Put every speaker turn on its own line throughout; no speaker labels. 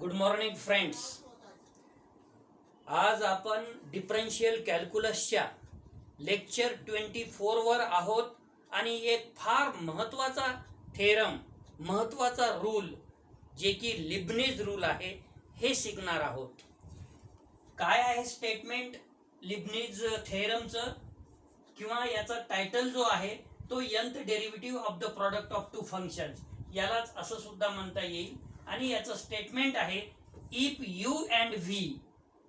Good morning friends. आज आपण differential कॅल्क्युलसच्या lecture 24 वर आहोत आणि एक फार महत्त्वाचा थेरम, महत्त्वाचा रूल जे की लिबनिझ रूल आहे हे शिकणार आहोत. काय आहे स्टेटमेंट लिबनिझ थेरमचं किंवा याचा टायटल जो आहे तो nth derivative of the product of two functions, यालाच असं सुद्धा म्हणता येईल. आणि याचं स्टेटमेंट आहे if u and v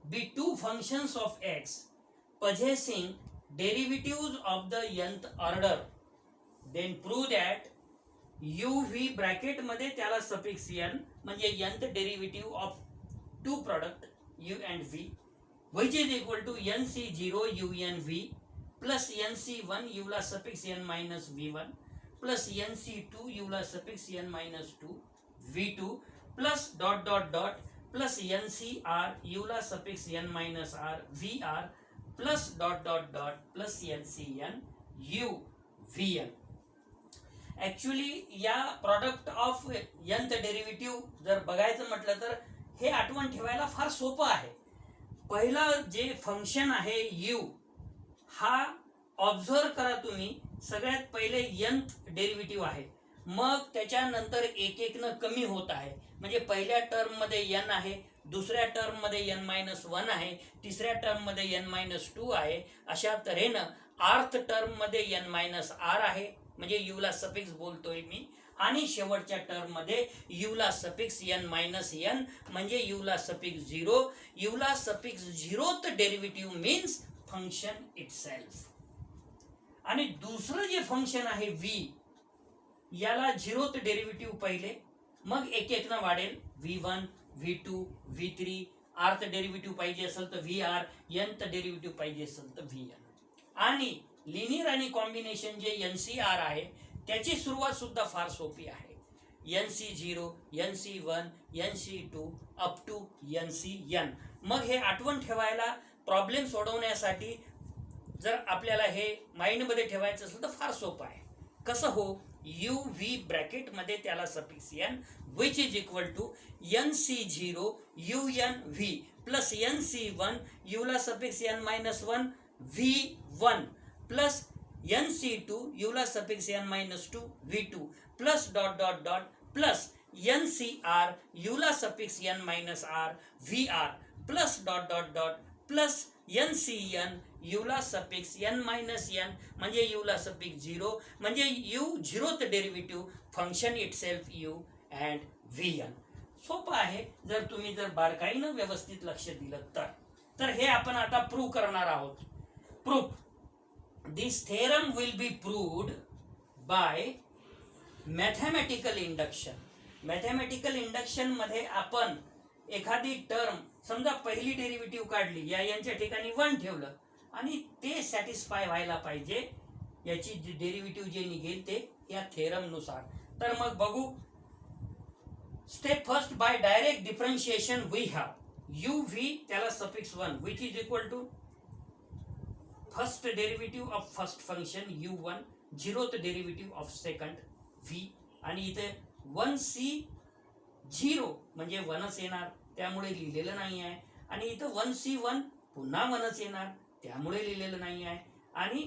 be two functions of x possessing derivatives of the nth order then prove that uv bracket मध्ये त्याला सफिक्स n म्हणजे nth derivative of two product u and v which is equal to nc0 unv plus nc1 u ला suffix n minus v1 plus nc2 u ला suffix n minus 2 v2 plus dot dot dot plus ncr u ला suffix n minus r vr plus dot dot dot plus ncn u vn. Actually या product of nth derivative जर बघायचं म्हटलं तर हे आठवण ठेवायला फार सोपं आहे. पहिलं जे फंक्शन आहे u हा ऑब्झर्व करा तुम्ही, सगळ्यात पहिले nth डेरिव्हेटिव्ह आहे, मग त्याच्यानंतर एक एक न कमी होत आहे. म्हणजे पहिल्या टर्म मध्ये n आहे, दुसऱ्या टर्म मध्ये n-1 आहे, तिसऱ्या टर्म मध्ये n-2 आहे, अशा तऱ्हेनं आर्थ टर्म मध्ये n-r आहे म्हणजे u ला सफिक्स बोलतोय मी, आणि शेवटच्या टर्म मध्ये u ला सफिक्स n म्हणजे u ला सफिक्स 0. u ला suffix 0th derivative means function itself. आणि दुसरं जे फंक्शन आहे v, याला 0th डेरिव्हेटिव्ह पहिले, मग एक एक न वाढेल v1 v2 v3, आर्थ डेरिव्हेटिव्ह पाहिजे असेल तर vr, nth डेरिव्हेटिव्ह पाहिजे असेल तर vn. आणि लिनियर आणि कॉम्बिनेशन जे ncr आहे त्याची सुरुवात सुद्धा फार सोपी आहे. nc0 nc1 nc2 up to ncn. मग हे आठवण ठेवायला, प्रॉब्लेम सोडवण्यासाठी जर आपल्याला हे माइंडमध्ये ठेवायचं असेल तर फार सोपं आहे. कसं हो, u v ब्रॅकेट मध्ये त्याला suffix n which is equal to nc0 un v plus nc1 u ला suffix n-1 v1 plus nc2 u ला suffix n-2 v2 plus dot dot dot plus ncr u ला suffix n-r vr plus dot dot dot plus ncn u ला suffix n म्हणजे u ला suffix 0 म्हणजे u 0th derivative function itself u and vn. सोपं आहे जर तुम्ही बारकाईनं व्यवस्थित लक्ष दिलं तर हे आपण आता प्रूव्ह करणार आहोत. Proof this theorem will be proved bye mathematical induction. Mathematical induction मध्ये आपण एखादी टर्म, समजा पहिली डेरिव्हेटिव्ह काढली, या यांच्या ठिकाणी 1 ठेवलं आणि ते सॅटिस्फाय व्हायला पाहिजे, याची डेरिव्हेटिव्ह जे निघेल ते या थेरम नुसार. तर मग बघू. Step first, by direct differentiation we have u v त्याला suffix 1 which is equal to first derivative of first function u1, 0th derivative of second v, आणि इथे 1c0 म्हणजे 1च येणार त्यामुळे लिहिलेलं नाही आहे, आणि इथं 1c1 पुन्हा 1च येणार त्यामुळे लिहिलेलं नाही आहे, आणि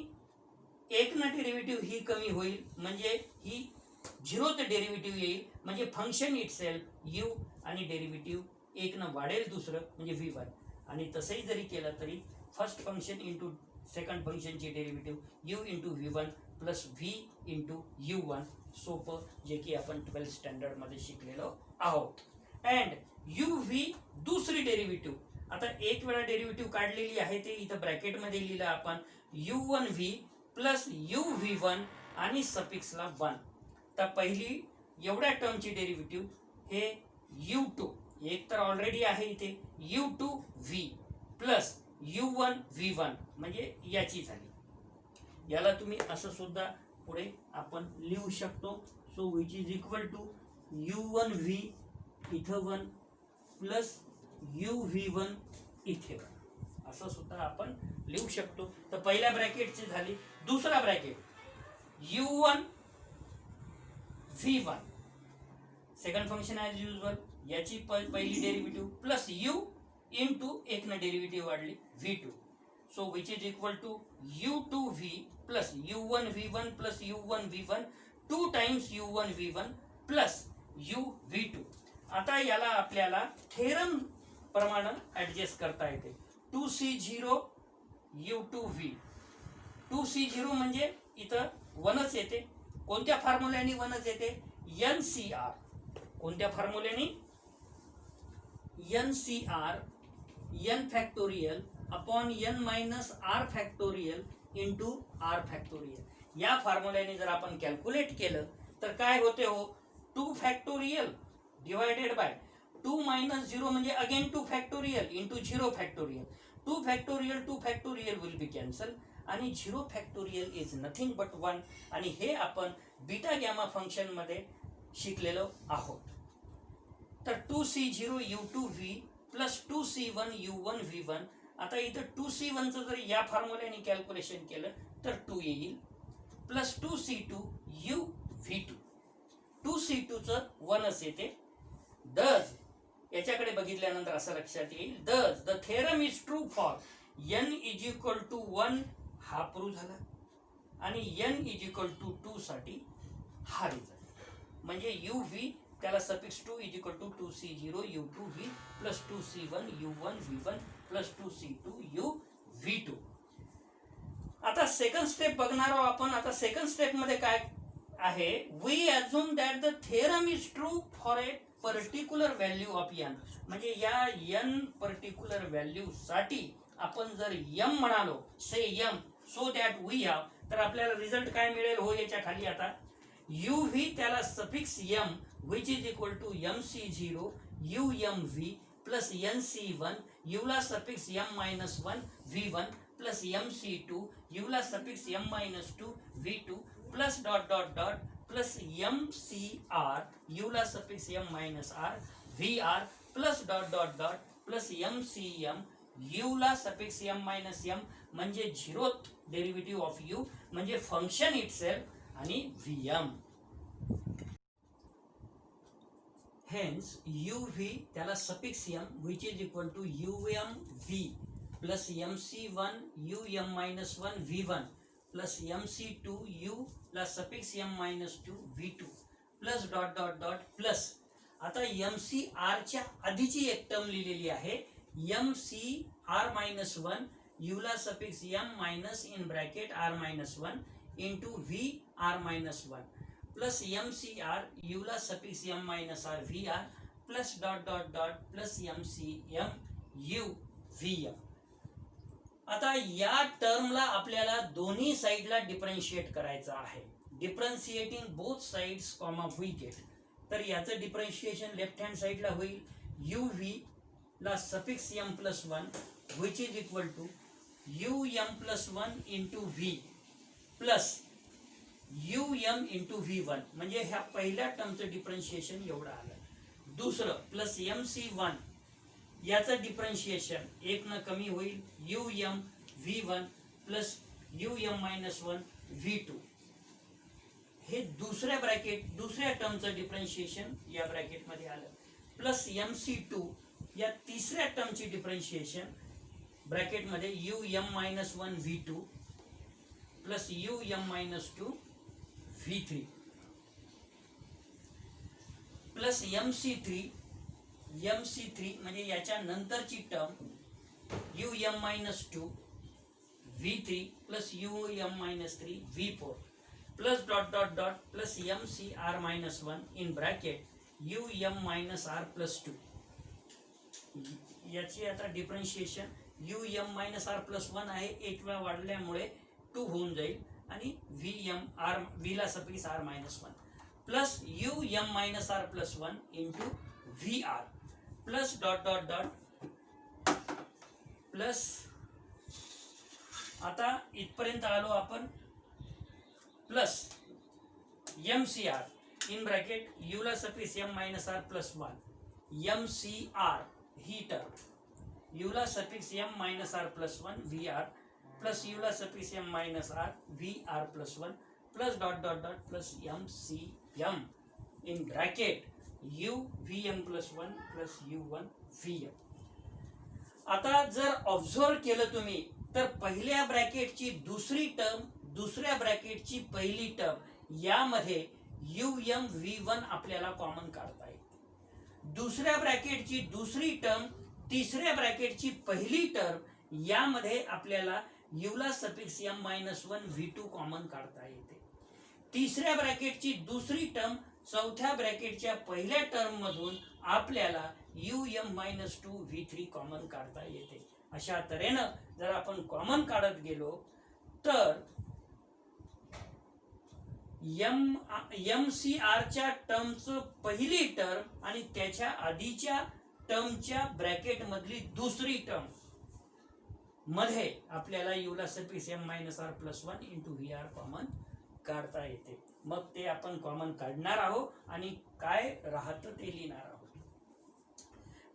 एक न डेरिव्हेटिव्ह ही कमी होईल म्हणजे ही 0th डेरिव्हेटिव्ह येईल म्हणजे फंक्शन इटसेल्फ u, आणि डेरिव्हेटिव्ह एक न वाढेल दुसरं म्हणजे v1. आणि तसंही जरी केलं तरी फर्स्ट फंक्शन इंटू सेकंड फंक्शनची derivative u into v1 plus v into u1, सोपं जे की आपण 12th स्टँडर्ड मध्ये शिकलेलो आहोत. अँड u v दुसरी डेरिव्हेटिव्ह, आता एक वेळा डेरिव्हेटिव्ह काढलेली आहे ते इथं ब्रॅकेट मध्ये लिहिलं आपण, u1 v plus u v1 आणि सफिक्सला 1. तर पहिली एवढ्या टर्मची डेरिव्हेटिव्ह हे u2, एक तर ऑलरेडी आहे इथे u2 v plus u1 v1 म्हणजे याची झाली. याला तुम्ही असं सुद्धा पुढे आपण लिहू शकतो. So which is equal to u1 v इथं 1 प्लस u v1 इथे 1, असं सुद्धा आपण लिहू शकतो. तर पहिल्या ब्रॅकेटची झाली. दुसरा bracket u1 v1 second function as usual याची पहिली डेरिव्हेटिव्ह प्लस u इंटू एकनं डेरिव्हेटिव्ह वाढली v2. So which is equal to u2v plus u1v1 plus u1v1 2 times u1v1 plus uv2. आता याला आपल्याला थेरम प्रमाणे ऍडजस्ट करता येते. 2c0 u2v. 2c0 म्हणजे इथं वनच येते. कोणत्या फॉर्म्युल्याने वनच येते? NCR. कोणत्या फॉर्म्युल्याने? NCR n factorial upon n minus r factorial into r factorial. या फॉर्म्युल्याने जर आपण कॅल्क्युलेट केलं तर काय होते हो? 2 फॅक्टोरियल डिवायडेड बाय 2 मायनस 0 म्हणजे again 2 factorial into 0 factorial. 2 factorial will be cancel आणि 0 फॅक्टोरियल इज नथिंग बट 1. आणि हे आपण बीटा गॅमा फंक्शन मध्ये शिकलेलो आहोत. तर 2c0 u2v plus 2c1 u1 v1. आता इथं 2c1 चं जर या फॉर्म्युल्याने कॅल्क्युलेशन केलं तर 2 येईल plus 2c2 u v2. 2c2 चं 1च येते. दज याच्याकडे बघितल्यानंतर असं लक्षात येईल, does the theorem is true for n is equal to 1. हा प्रूव्ह झाला आणि n इज इक्वल टू 2 साठी हा रिझल्ट. म्हणजे uv त्याला suffix 2 is equal to 2c0 u2v plus 2c1 u1 v1 plus 2c2 u v2. आता second step बघणार आहोत आपण. आता सेकंड स्टेप मध्ये काय आहे? We assume that the theorem is true for a particular value of n. म्हणजे या n पर्टिक्युलर व्हॅल्यू साठी आपण जर m म्हणालो, say m, so that we have, तर आपल्याला रिझल्ट काय मिळेल हो? याच्या खाली आता uv त्याला suffix m which is equal to mc0 umv plus nc1 u ला suffix m minus 1 v1 plus mc2 u ला suffix m minus 2 v2 plus dot dot dot plus mcr u ला suffix m minus r vr plus dot dot dot plus mcm u ला suffix m minus m म्हणजे zeroth derivative of u म्हणजे function itself आणि vm. Hence uv त्याला suffix m which is equal to umv plus mc1 um minus 1 v1 plus mc2 u ला suffix m minus 2 v2 plus dot dot dot plus आता mcr च्या आधीची एक term लिहिलेली आहे mcr minus 1 u ला suffix m minus in bracket r minus 1 into vr minus 1 plus mcr u ला suffix m minus r vr plus dot dot dot plus mcm u vm. आता या टर्मला आपल्याला दोन्ही साइडला डिफरन्शिएट करायचं आहे. Differentiating both sides comma we get. तर याचं डिफरन्शिएशन लेफ्ट हँड साइडला होईल uv ला suffix m plus 1 which is equal to um plus 1 into v plus um into v1. म्हणजे ह्या पहिल्या टर्मचं डिफरन्शिएशन एवढं आलं. दुसरं प्लस mc1 याचं डिफरन्शिएशन एक न कमी होईल um v1 plus um minus 1 v2. हे दुसऱ्या टर्मचं डिफरन्शिएशन या ब्रॅकेटमध्ये आलं. प्लस mc2 या तिसऱ्या टर्मची डिफरन्शिएशन ब्रॅकेटमध्ये um minus 1 v2 plus um minus 2 v3 plus mc3 म्हणजे याच्या नंतरची term um minus 2 v3 plus um minus 3 v4 plus dot dot dot plus mcr minus 1 in bracket um minus r plus 2. याची आता differentiation um minus r plus 1 आहे, एक वेळा वाढल्यामुळे 2 होऊन जाईल आणि v ला suffix r minus 1 plus um minus r plus 1 into vr plus dot dot dot plus. आता इथपर्यंत आलो आपण. Plus mcr in bracket u ला suffix m minus r plus 1 mcr ही टर्म u ला suffix m minus r plus 1 vr plus u ला suffix m minus r vr plus 1 plus dot dot dot plus mcm in bracket U V M plus one plus U one V M. आता जर observe केलं तुम्ही तर पहिल्या ब्रॅकेटची दुसरी term, दुसऱ्या ब्रॅकेटची पहिली टर्म यामध्ये यू एम व्ही वन आपल्याला कॉमन काढता येते. दुसऱ्या ब्रॅकेटची दुसरी टर्म, तिसऱ्या ब्रॅकेटची पहिली टर्म यामध्ये आपल्याला यूला suffix M minus one V two common काढता येते. तिसऱ्या ब्रॅकेटची दुसरी टर्म चौथ्या ब्रॅकेटच्या पहिल्या टर्म मधून आपल्याला U M minus two V three common काढता येते. अशा तऱ्हेनं जर आपण कॉमन काढत गेलो तर एम सी आरच्या टर्मचं पहिली टर्म आणि त्याच्या आधीच्या टर्मच्या ब्रॅकेट मधली दुसरी टर्म मध्ये आपल्याला यूला suffix M minus R plus one into V R common काढता येते. मग ते आपण कॉमन काढणार आहोत आणि काय राहतं ते लिहिणार आहोत.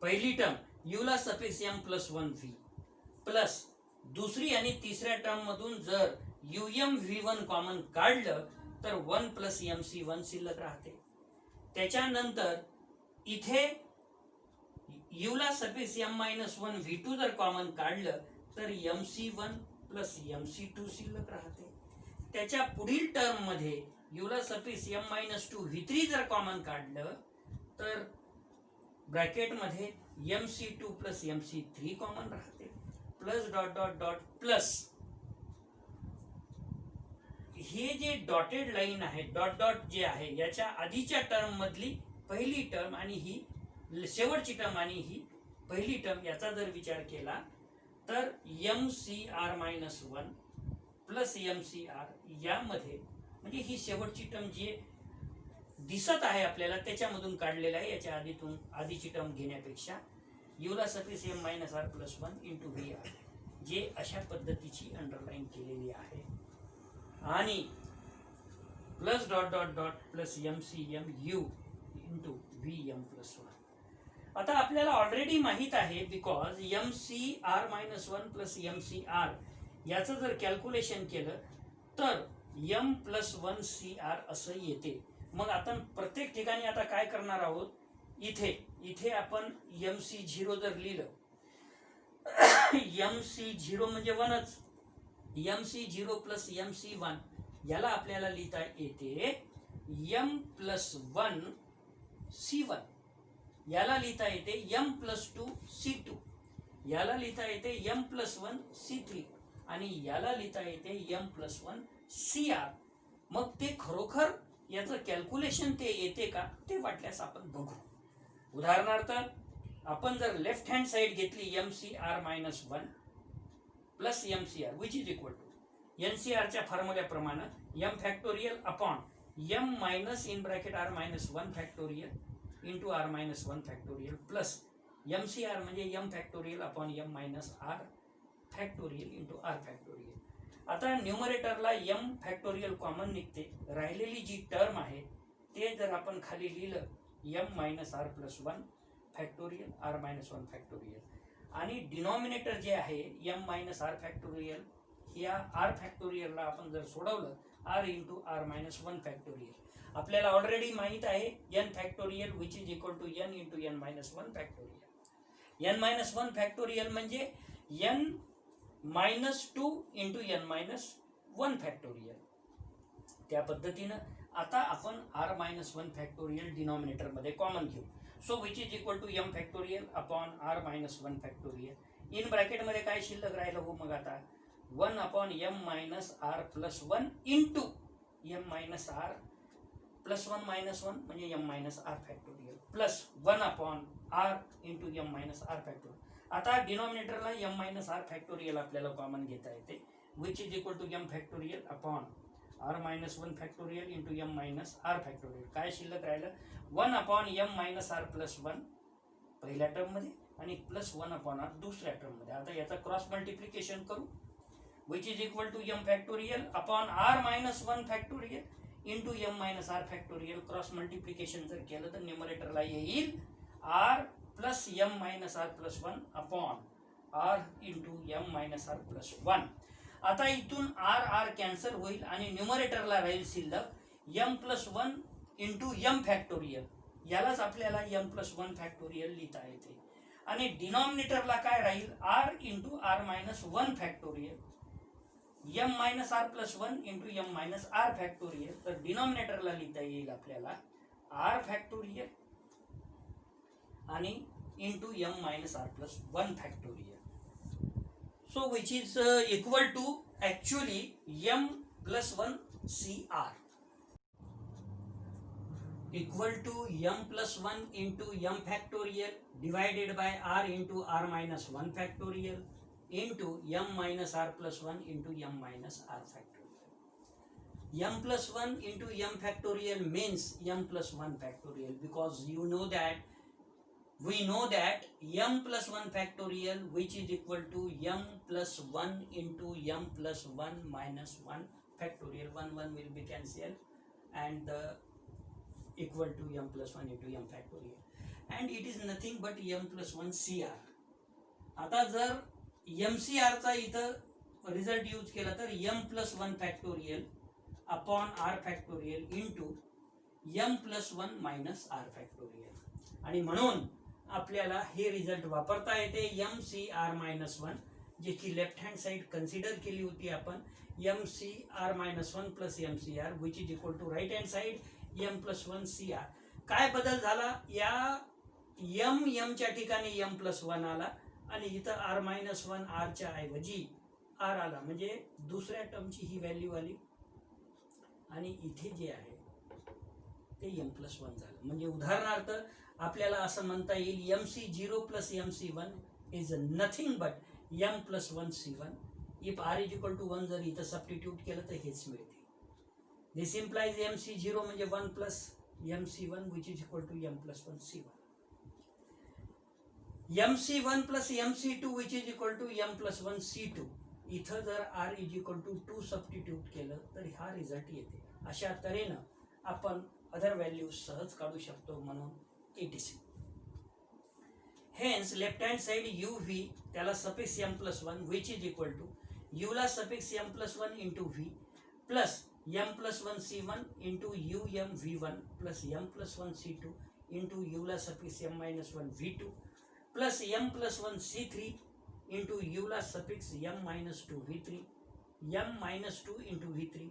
पहिली टर्म यूला suffix M plus one V plus दुसरी आणि तिसऱ्या टर्म मधून जर U M V one common काढलं तर one plus M C one शिल्लक राहते. त्याच्यानंतर इथे यूला suffix M minus one V two जर कॉमन काढलं तर M C one plus M C two शिल्लक राहते. त्याच्या पुढील टर्म मध्ये यूला suffix M minus two V three जर कॉमन काढलं तर ब्रॅकेट मध्ये M C two plus M C three common राहते. Plus dot dot dot plus हे जे डॉटेड लाईन आहे, डॉट डॉट जे आहे याच्या आधीच्या टर्म मधली पहिली टर्म आणि ही शेवटची टर्म आणि ही पहिली टर्म याचा जर विचार केला तर M C R minus one plus M C R यामध्ये म्हणजे ही शेवटची टर्म जी दिसत आहे आपल्याला त्याच्यामधून काढलेला आहे. याच्या आधीची टर्म घेण्यापेक्षा यूला suffix M minus R plus one into V R जे अशा पद्धतीची अंडरलाईन केलेली आहे आणि plus dot dot dot plus M C M U into V M plus one. आता आपल्याला ऑलरेडी माहित आहे because M C R minus one plus M C R याचं जर कॅल्क्युलेशन केलं तर M plus one C R असं येते. मग आपण प्रत्येक ठिकाणी आता काय करणार आहोत, इथे आपण एम सी झिरो जर लिहिलं एम सी झिरो म्हणजे वनच, M C zero plus M C one याला आपल्याला लिहिता येते M plus one C one, याला लिहिता येते M plus two C two, याला लिहिता येते M plus one C three आणि याला लिहिता येते M plus one C R. मग ते खरोखर याचं कॅल्क्युलेशन ते येते का ते वाटल्यास आपण बघू. उदाहरणार्थ आपण जर लेफ्ट हँड साइड घेतली M C R minus one plus M C R which is equal to N C आरच्या फॉर्म्युल्याप्रमाणे M factorial upon M minus in bracket R minus one factorial into R minus one factorial plus M C R म्हणजे M factorial upon M minus R factorial into R factorial. आता न्यूमरेटरला M factorial common निघते, राहिलेली जी term आहे ते जर आपण खाली लिहिलं M minus R plus one factorial R minus one factorial आणि डिनॉमिनेटर जे आहे एम मायनस आर फॅक्टोरियल या आर फॅक्टोरियलला आपण जर सोडवलं R into R minus one factorial. आपल्याला ऑलरेडी माहित आहे N factorial which is equal to N into N minus one factorial. N minus one factorial म्हणजे N minus two into N minus one factorial. त्या पद्धतीनं आता आपण R minus one factorial denominator मध्ये common घेऊ. So which is equal to M factorial upon R minus one factorial. In bracket मध्ये काय शिल्लक राहिलं हो मग आता one upon M minus R plus one into M minus R plus one minus one म्हणजे M minus R factorial plus one upon R into M minus R factorial. आता डिनॉमिनेटरला एम मायनस आर फॅक्टोरियल आपल्याला common घेता येते which is equal to M factorial upon R minus one factorial into M minus R factorial. काय शिल्लक राहिलं one upon M minus R plus one पहिल्या टर्ममध्ये आणि प्लस वन अपॉन आर दुसऱ्या टर्ममध्ये. आता याचा क्रॉस मल्टिप्लिकेशन करू which is equal to M factorial upon R minus one factorial into M minus R factorial. Cross multiplication जर केलं तर न्यूमरेटरला येईल R plus M minus R plus one upon R into M minus R plus one. आता इथून R R cancel होईल आणि न्यूमरेटरला राहील शिल्लक M plus one into M factorial. यालाच आपल्याला m प्लस 1 फॅक्टोरियल लिहिता येते. आणि डिनॉमिनेटरला काय राहील, r into r minus 1 factorial, m minus r plus 1 into m minus r factorial. तर डिनॉमिनेटरला लिहिता येईल आपल्याला r फॅक्टोरियल आणि into m minus r plus 1 factorial. So which is equal to actually m plus 1 CR equal to m plus 1 into m factorial divided by r into r minus 1 factorial into m minus r plus 1 into m minus r factorial. M plus 1 into m factorial means m plus 1 factorial, because we know that m plus 1 factorial which is equal to m plus 1 into m plus 1 minus 1 factorial. 1 will be cancelled and equal to m plus 1 into m factorial, and it is nothing but m plus 1 CR. आता जर mcr चा इथं result use केला तर m plus 1 factorial upon r factorial into m plus 1 minus r factorial. आणि म्हणून आपल्याला हे रिझल्ट वापरता येते mcr मायनस 1, जे की लेफ्ट हँड साइड कन्सिडर केली होती आपण, mcr minus 1 plus mcr which is equal to right hand side m plus 1 cr. काय बदल झाला, या m च्या ठिकाणी m प्लस 1 आला आणि इथं r मायनस 1 r च्या ऐवजी r आला, म्हणजे दुसऱ्या टर्मची ही व्हॅल्यू आली आणि इथे जे आहे ते m प्लस 1 झालं. म्हणजे उदाहरणार्थ आपल्याला असं म्हणता येईल mc0 plus mc1 is nothing but m plus 1 c1. If r is equal to 1 जर इथं सबस्टिट्यूट केलं तर हेच मिळते. दिस इम्प्लाइज mc0 म्हणजे 1 plus mc1 which is equal to m plus 1 c1. mc1 plus mc2 which is equal to m plus 1 c2. इथं जर r is equal to 2 substitute केलं तर हा रिझल्ट येते. अशा तऱ्हेनं आपण अदर व्हॅल्यूज सहज काढू शकतो. म्हणून etc. Hence left hand side uv त्याला suffix m plus 1 which is equal to u ला suffix m plus 1 into v plus m plus 1 c1 into um v1 plus m plus 1 c2 into u ला suffix m minus 1 v2 plus m plus 1 c3 into u ला suffix m minus 2 v3 m minus 2 into v3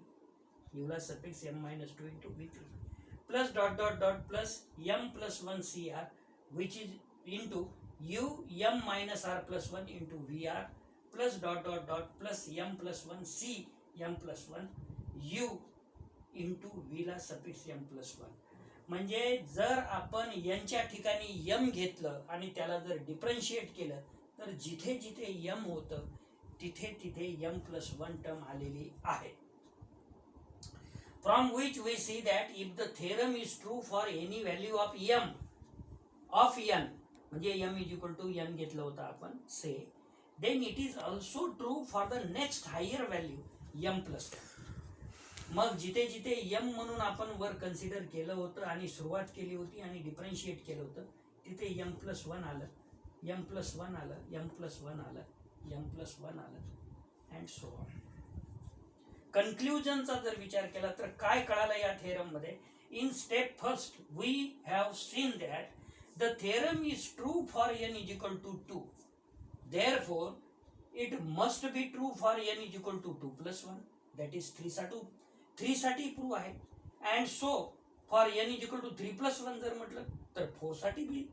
u ला suffix m minus 2 into v3 plus dot dot dot plus m plus 1 cr which is into u m minus r plus 1 into vr plus dot dot dot plus m plus 1 c m plus 1 u into v ला suffix m plus 1. म्हणजे जर आपण यांच्या ठिकाणी m घेतलं आणि त्याला जर डिफरन्शिएट केलं तर जिथे जिथे m होतं तिथे तिथे m plus 1 टर्म आलेली आहे. From which we see that if the theorem is true for any value of m of n, म्हणजे m is equal to n घेतलं होतं आपण say, then it is also true for the next higher value m plus 1. मग जिथे जिथे m म्हणून आपण वर कन्सिडर केलं होतं आणि सुरुवात केली होती आणि डिफरन्शिएट केलं होतं तिथे m plus 1 आलं, m plus 1 आलं, m plus 1 आलं, m plus 1 आलं अँड सो ऑन. कन्क्लुजनचा जर विचार केला तर काय कळालं या थेरम मध्ये. In step first we have seen that the theorem is true for n is equal to 2. Therefore it must be true for n is equal to 2 plus 1, that is 3 साठी prove आहे. And so for n is equal to 3 plus 1 जर म्हटलं तर 4 साठी be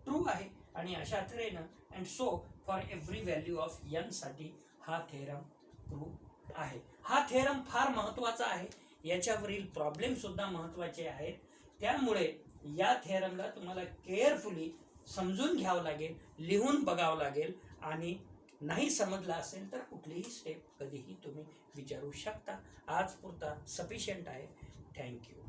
true आहे. आणि अशा तऱ्हेनं and so for every value of n साठी हा थेरम प्रूव्ह आहे. हा थेरम फार महत्वाचा आहे. याच्यावरील प्रॉब्लेम सुद्धा महत्वाचे आहेत. त्यामुळे या थेरमला तुम्हाला केअरफुली समजून घ्यावं लागेल, लिहून बघावं लागेल आणि नाही समजला असेल तर कुठलीही स्टेप कधीही तुम्ही विचारू शकता. आज पुरता सफिशियंट आहे. थँक्यू.